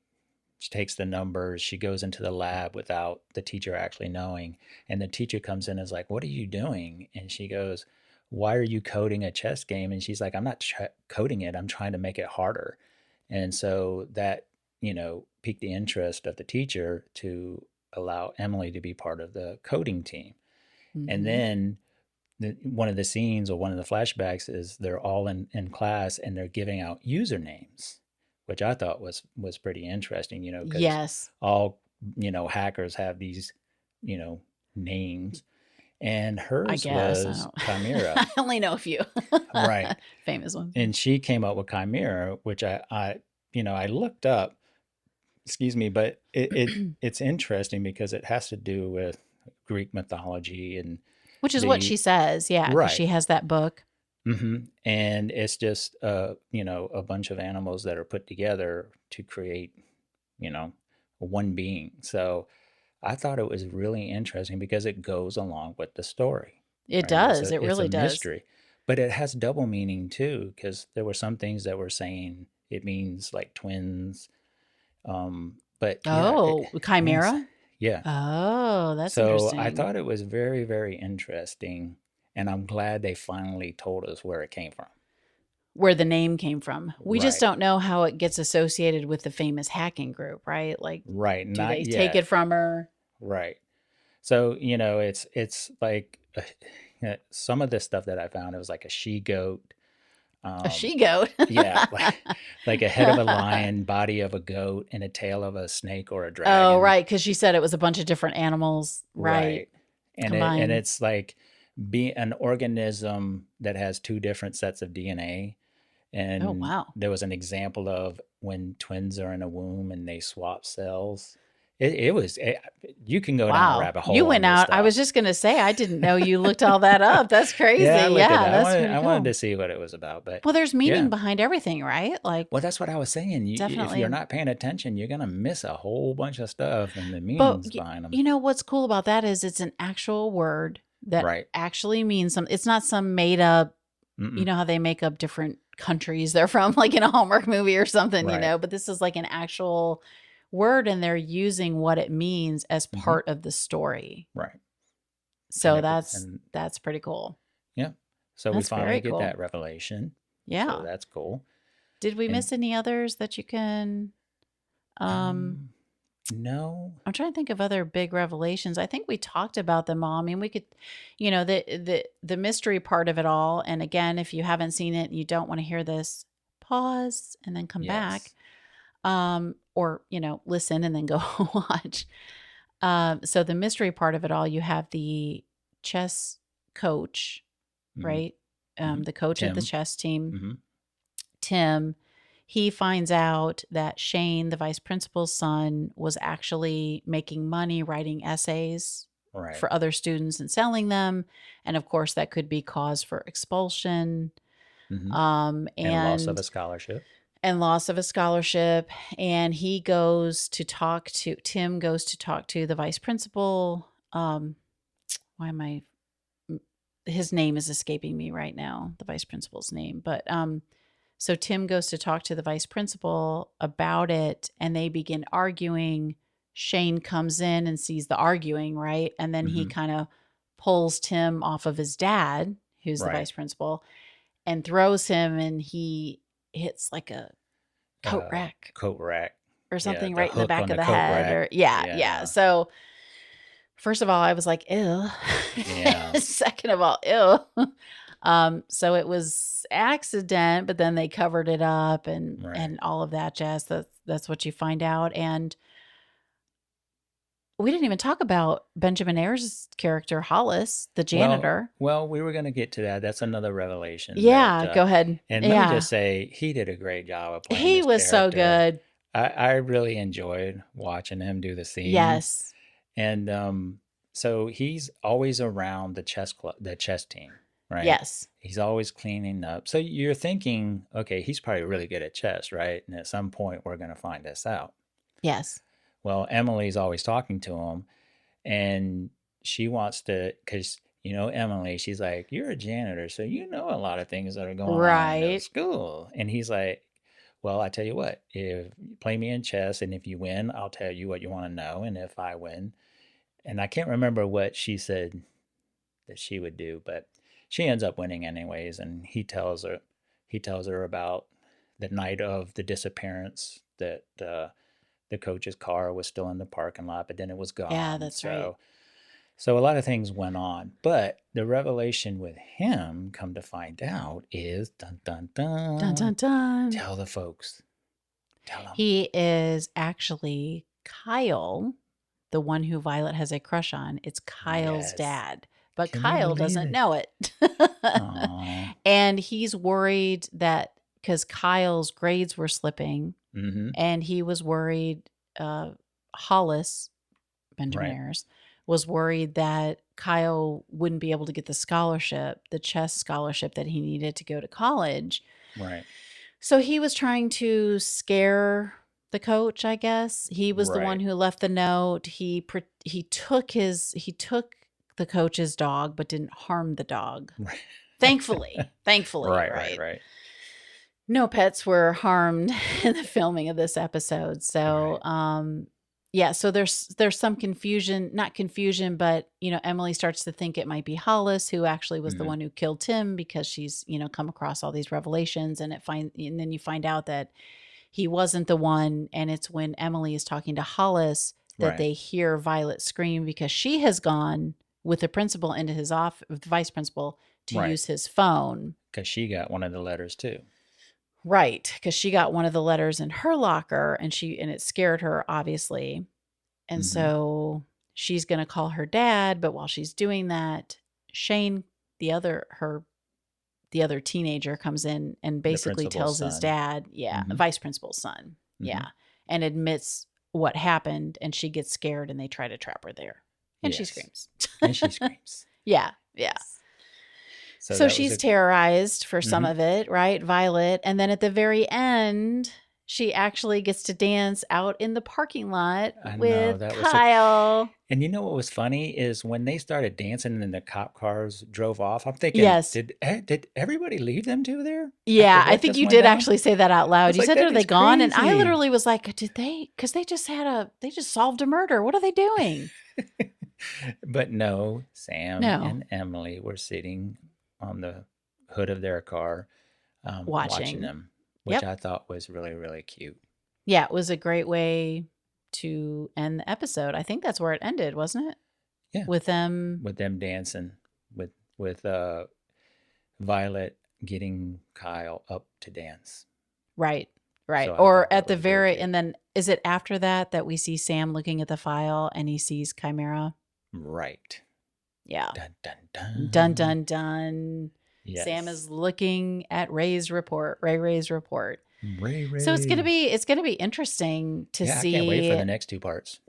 she takes the numbers, she goes into the lab without the teacher actually knowing, and the teacher comes in and is like, what are you doing? And she goes, why are you coding a chess game? And she's like, I'm not coding it, I'm trying to make it harder. And so that, piqued the interest of the teacher to allow Emily to be part of the coding team. And Mm-hmm. then one of the scenes or one of the flashbacks is they're all in class and they're giving out usernames, which I thought was pretty interesting, because Yes, all, hackers have these, you know, names. And I hers guess. I was don't. Chimera. I only know a few Right. famous ones. And she came up with Chimera, which I looked up, excuse me, but it's interesting because it has to do with Greek mythology and Which is what the she says, yeah, because right. she has that book. And it's just a bunch of animals that are put together to create, one being. So I thought it was really interesting because it goes along with the story, It right? It's does. a It it's a really does. mystery, but it has double meaning too, because there were some things that were saying it means like twins. But yeah, Oh, it means Chimera? yeah. Oh, that's So I interesting. thought it was very, very interesting, and I'm glad they finally told us where it came from. Where the name came from. We just Right. don't know how it gets associated with the famous hacking group, right? Like, Right. do Not they take it yet. from her? Right. So, it's like some of the stuff that I found, it was like a she goat. A Um, she goat. yeah, like a head of a lion, body of a goat, and a tail of a snake or a Oh, dragon. right, because she said it was a bunch of different animals, right? Right. And Combined. it's like be an organism that has two different sets of DNA. Oh, And wow. there was an example of when twins are in a womb and they swap cells. You can go down a Wow. rabbit You hole on went this out. I stuff. was just going to say, I didn't know you looked all that up. That's Yeah, I crazy. looked at Yeah, that. I that's wanted pretty I wanted cool. to see what it was about, but Well, there's meaning yeah. behind everything, right? Like, Well, that's what I was saying. If you're definitely. not paying attention, you're gonna miss a whole bunch of stuff and the But meanings behind them. you know what's cool about that is it's an actual word that Right. actually means something. It's not some made up, you Mm-mm. know how they make up different countries they're from, like in a Hallmark movie or something, Right. but this is like an actual word and they're using what it means as Mm-hmm. part of the story. Right. And So it that's and that's pretty cool. yeah. So we That's finally very get cool. that revelation. So Yeah. that's cool. Did we And miss any others that you can um no. I'm trying to think of other big revelations. I think we talked about them all. I mean, we could, the mystery part of it all. And again, if you haven't seen it and you don't want to hear this, pause and then come back. Yes. Or listen and then go watch. So the mystery part of it all, you have the chess coach, Mm-hmm. right? Mm-hmm. The coach of the Tim. chess team, Mm-hmm. Tim. He finds out that Shane, the vice principal's son, was actually making money writing essays Right. for other students and selling them. And of course, that could be cause for expulsion. Mm-hmm. Um, And loss of and a scholarship. and loss of a scholarship. And Tim goes to talk to the vice principal. Why am I, his name is escaping me right now, the vice principal's name. But so Tim goes to talk to the vice principal about it and they begin arguing. Shane comes in and sees the arguing, right? And then he Mm-hmm. kind of pulls Tim off of his dad, who's the Right. vice principal, and throws him and he hits like a coat rack Coat rack. or Yeah, something the right in the hook back on of the the coat head rack. or yeah. Yeah. So first of all, I was like, ew. Yeah. Second of all, ew. So it was accident, but then they covered it up and Right. all of that jazz. That's what you find out. And we didn't even talk about Benjamin Ayers' character, Hollis, the janitor. Well, we were going to get to that. That's another revelation Yeah, go ahead. and let me Yeah. just say, he did a great job of playing He this was so character. good. I really enjoyed watching him do the scenes. Yes. And so he's always around the chess team, right? Yes. He's always cleaning up. So you're thinking, okay, he's probably really good at chess, right? And at some point, we're going to find this out. Yes. Well, Emily's always talking to him. And she wants to, because, Emily, she's like, you're a janitor, so you know a lot of things that are going on in the Right. school. And he's like, well, I tell you what, if you play me in chess, and if you win, I'll tell you what you want to know. And if I win, and I can't remember what she said that she would do, but she ends up winning anyways. And he tells her about the night of the disappearance, that the coach's car was still in the parking lot, but then it was Yeah, gone. that's right. So a lot of things went on, but the revelation with him, come to find out, is dun dun Dun, dun. dun, dun. Tell the folks. Tell them. He is actually Kyle, the one who Violet has a crush on. It's Kyle's Yes. dad, but Can you Kyle believe doesn't it? know it. Aw. And he's worried that because Kyle's grades were slipping, Mm-hmm. and he was worried, Hollis, Benjamin Right. Ayers, was worried that Kyle wouldn't be able to get the scholarship, the chess scholarship that he needed to go to college. Right. So he was trying to scare the coach, I guess. He was the one Right. who left the note. He took the coach's dog, but didn't harm the dog. Right. Thankfully, Right. no pets were harmed in the filming of this episode. So, yeah, so there's some confusion, not confusion, but Emily starts to think it might be Hollis who actually was the one who killed Tim, because she's come across all these revelations, and then you find out that he wasn't the one, and it's when Emily is talking to Hollis that Right. they hear Violet scream, because she has gone with the principal into his office, the vice principal, to Right. use his phone. Because she got one of the letters too. Right, because she got one of the letters in her locker, and it scared her, obviously. And so she's going to call her dad, but while she's doing that, Shane, the other teenager, comes in and basically tells his dad, vice principal's son, and admits what happened, and she gets scared, and they try to trap her there. And she screams. Yeah. So she's terrorized for some of it, right? Violet. And then at the very end, she actually gets to dance out in the parking lot with Kyle. And you know what was funny is when they started dancing and the cop cars drove off, I'm thinking, did everybody leave them two there? Yeah, I think you did actually say that out loud. You said, are they gone? And I literally was like, did they? Because they just solved a murder. What are they doing? But no, Sam and Emily were sitting on the hood of their car watching them, which I thought was really, really cute. Yeah, it was a great way to end the episode. I think that's where it ended, wasn't it? Yeah. With them dancing, with Violet getting Kyle up to dance. Right. So or at the very, and then is it after that we see Sam looking at the file and he sees Chimera? Right. Yeah. Dun, dun, dun. Dun, dun, dun. Yes. Sam is looking at Ray's report. Ray. So it's gonna be interesting to see. I can't wait for the next two parts.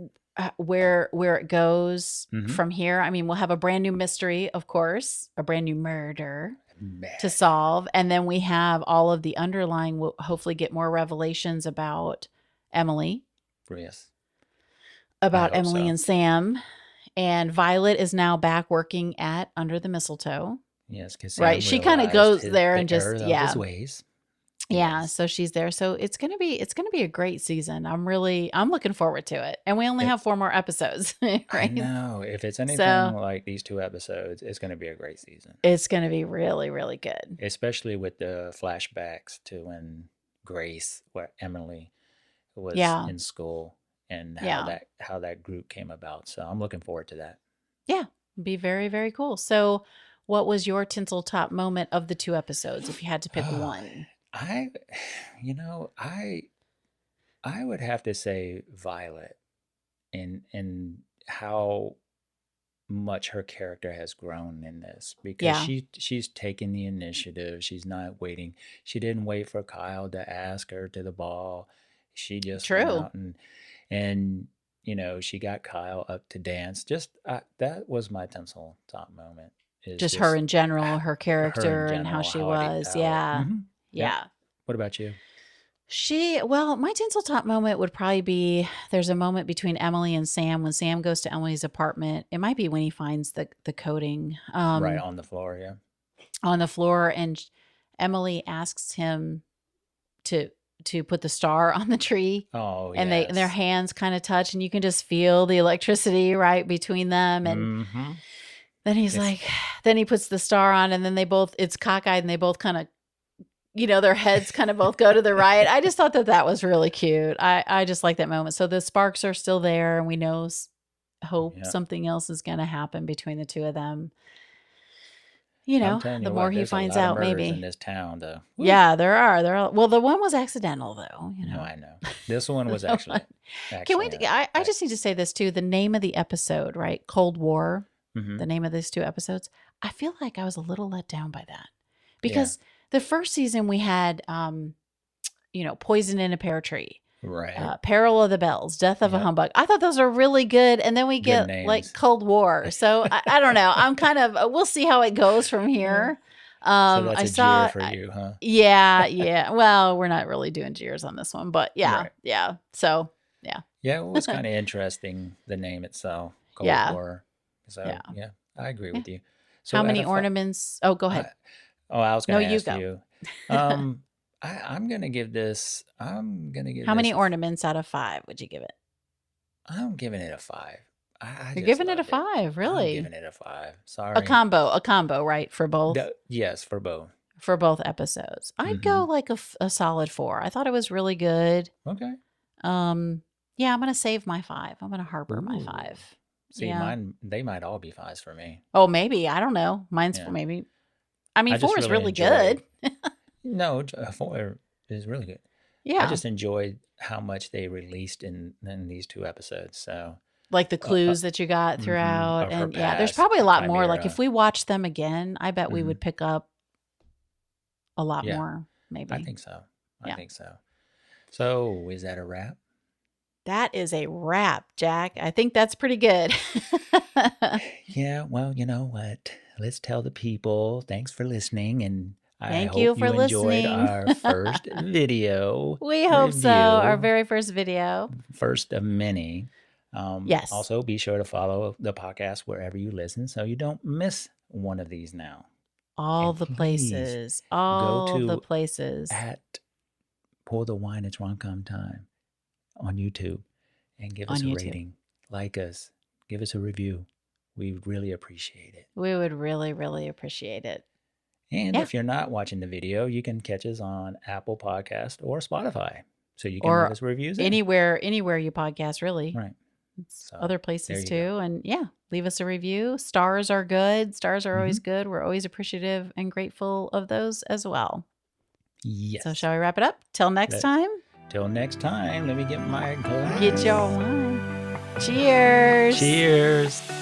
Where it goes from here. I mean, we'll have a brand new mystery, of course, a brand new murder to solve, and then we have all of the underlying. We'll hopefully get more revelations about Emily. Yes. About Emily and Sam. And Violet is now back working at Under the Mistletoe. Yes, because she kind of goes there and just his ways. Yeah, yes. So she's there. So it's gonna be a great season. I'm looking forward to it. And we only have 4 more episodes, right? I know. If it's anything like these 2 episodes, it's gonna be a great season. It's gonna be really, really good. Especially with the flashbacks to when where Emily was in school, and how that group came about. So I'm looking forward to that. Yeah, be very, very cool. So what was your tinsel top moment of the 2 episodes, if you had to pick one? I would have to say Violet, and how much her character has grown in this, because she's taken the initiative. She's not waiting. She didn't wait for Kyle to ask her to the ball. She just went out and she got Kyle up to dance. Just that was my tinsel top moment. Just her in general, her character, and how she was. Yeah. Mm-hmm. Yeah. What about you? Well, my Tinseltop moment would probably be there's a moment between Emily and Sam when Sam goes to Emily's apartment. It might be when he finds the coating Right on the floor, yeah. on the floor, and Emily asks him to put the star on the tree. Oh, and yes. their hands kind of touch, and you can just feel the electricity right between them. And then he's like, then he puts the star on, and then it's cockeyed, and they both kind of, their heads kind of both go to the right. I just thought that was really cute. I just like that moment. So the sparks are still there, and we hope something else is going to happen between the two of them. The more he finds out, maybe in this town, though. Yeah, there are. Well, the one was accidental, though. No, I know. This one was actually. Can we? I just need to say this too. The name of the episode, right? Cold War. The name of these 2 episodes. I feel like I was a little let down by that because the first season we had, Poison in a Pear Tree. Right. Peril of the Bells, Death of a Humbug. I thought those are really good. And then we get like Cold War. So I don't know. I'm kind of, we'll see how it goes from here. So that's jeer for you, huh? Yeah. Well, we're not really doing jeers on this one, but yeah. So, yeah. Yeah, it was kind of interesting, the name itself, Cold War. So, yeah, I agree with you. So how many ornaments? Oh, go ahead. I was going to ask you. I'm going to give this. How many ornaments out of 5 would you give it? I'm giving it a 5. You're giving it a 5, really? I'm giving it a 5. Sorry. A combo, right? For both? Yes, for both. For both episodes. I'd go like a solid 4. I thought it was really good. Okay. Yeah, I'm going to save my 5. I'm going to harbor my 5. See, mine, they might all be 5s for me. Oh, maybe. I don't know. Mine's maybe. I mean, 4 is really good. No, 4 is really good. Yeah. I just enjoyed how much they released in these 2 episodes. So, like the clues that you got throughout. And there's probably a lot more. Like if we watch them again, I bet we would pick up a lot more, maybe. I think so. I think so. So, is that a wrap? That is a wrap, Jack. I think that's pretty good. Yeah, well, you know what? Let's tell the people. Thanks for listening, and I hope you enjoyed listening. Our first video. We hope so. Our very first video. First of many. Yes. Also, be sure to follow the podcast wherever you listen so you don't miss one of these now. All the places. All the places. At Pour the Wine, It's Rom-Com Time on YouTube and give us a rating. Like us. Give us a review. We would really appreciate it. We would really, really appreciate it. And if you're not watching the video, you can catch us on Apple Podcast or Spotify. So you can leave us reviews anywhere you podcast, really. Right. So other places too. Go. And leave us a review. Stars are good. Stars are always good. We're always appreciative and grateful of those as well. Yes. So shall we wrap it up? Till next time? Till next time. Let me get my glass. Get your wine. Cheers. Cheers.